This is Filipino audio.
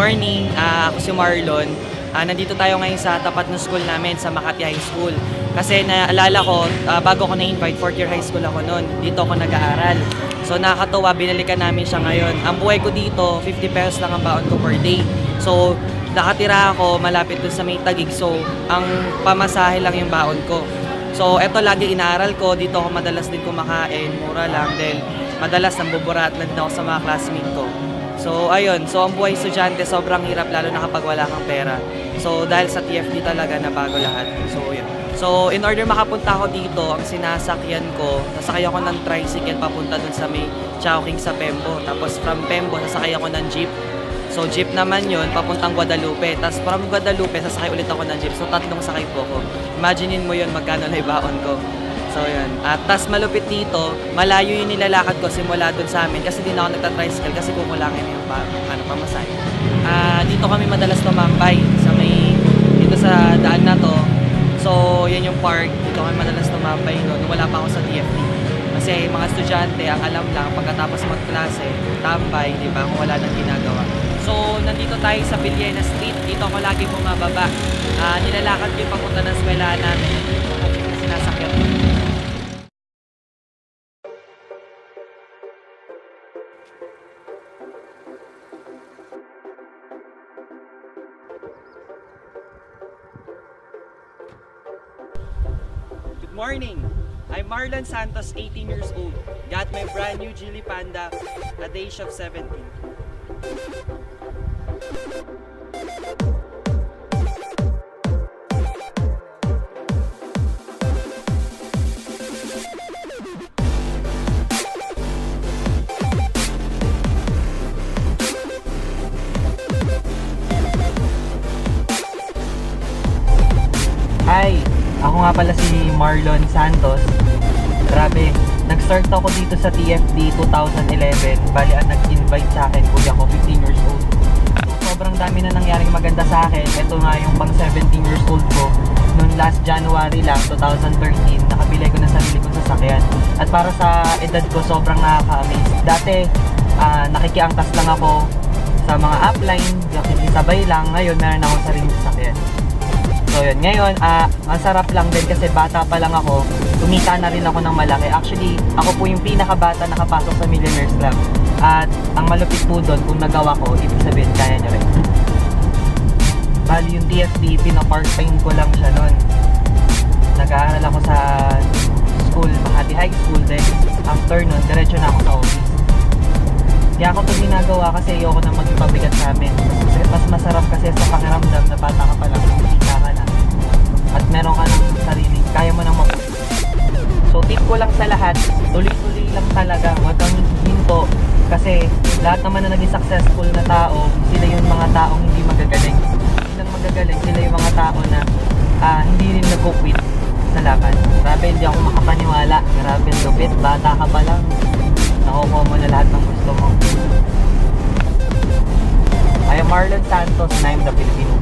morning. Ako si Marlon. Nandito tayo ngayon sa tapat ng school namin sa Makati High School. Kasi naalala ko, bago ko na-invite, 4th year high school ako noon. Dito ako nag-aaral. So nakakatuwa, binalikan namin siya ngayon. Ang buhay ko dito, 50 pesos lang ang baon ko per day. So nakatira ako malapit dun sa may Taguig. So ang pamasahe lang yung baon ko. So eto lagi inaaral ko. Dito ako madalas din kumakain. Mura lang dahil madalas nambuburat lang din ako sa mga classmate ko. So ayun, so ang buhay estudyante sobrang hirap lalo na kapag wala kang pera. So dahil sa TFD talaga nabago lahat. So yun. So in order makapunta ako dito, ang sinasakyan ko, sasakay ako ng tricycle papunta dun sa may Chowking sa Pembo. Tapos from Pembo, sasakay ako ng jeep. So jeep naman yun, papuntang Guadalupe. Tapos from Guadalupe, sasakay ulit ako ng jeep. So tatlong sakay po ko. Imaginein mo yun magkano na ibaon ko. So yun. At tas malupit dito, malayo yung nilalakad ko simula dun sa amin kasi di na ako nagta-tricycle kasi kukulangin yung pamasahe. Dito kami madalas tumambay sa may dito sa daan na to. So yan yung park, dito kami madalas tumambay noon wala pa ako sa TFD. Kasi mga estudyante ang alam lang pagkatapos magklase, tambay, di ba, kung wala nang ginagawa. So nandito tayo sa Villena Street, dito ako lagi bumababa. Nilalakad ko yung papunta ng eskwelahan namin. Sinasakyan ko. Good morning! I'm Marlon Santos, 18 years old. Got my brand new Geely Panda at the age of 17. Hi! Ako nga pala si Marlon Santos. Grabe, nag-start ako dito sa TFD 2011. Bali, ang nag-invite sa akin, kuya ko, 15 years old. So, sobrang dami na nangyaring maganda sa akin. Ito nga yung pang 17 years old ko. Noong last January lang, 2013, nakabili ko na sarili kong sasakyan. At para sa edad ko, sobrang nakaka-amaze. Dati, nakikiangkas lang ako sa mga upline, nakikisabay lang. Ngayon, meron akong sariling sasakyan. So yun, ngayon, ang sarap lang din kasi bata pa lang ako, kumita na rin ako ng malaki. Actually, ako po yung pinakabata nakapasok sa Millionaires Club. At ang malupit po doon, kung nagawa ko, ibig sabihin, kaya nyo rin. Bali yung TFD, pina-part-time ko lang siya noon. Nag-aaral ako sa school, Makati High School, then after nun, diretso na ako sa office. Kaya ako ito ginagawa kasi ayoko na maging pabigat sa amin. Mas masarap kasi sa pakiramdam na bata ka pa lang, kumita ka na. At meron ka ng sarili, kaya mo nang So tip ko lang sa lahat, tuloy-tuloy lang talaga, huwag kang hinto. Kasi lahat naman na naging successful na tao, sila yung mga taong hindi magagaling. Hindi lang magagaling, sila yung mga tao na hindi rin nag-quit sa laban. Grabe, hindi ako makapaniwala. Grabe, lupit, bata ka pa lang. Nakukuha mo na lahat ng gusto mo. I am Marlon Santos and I am the Filipino.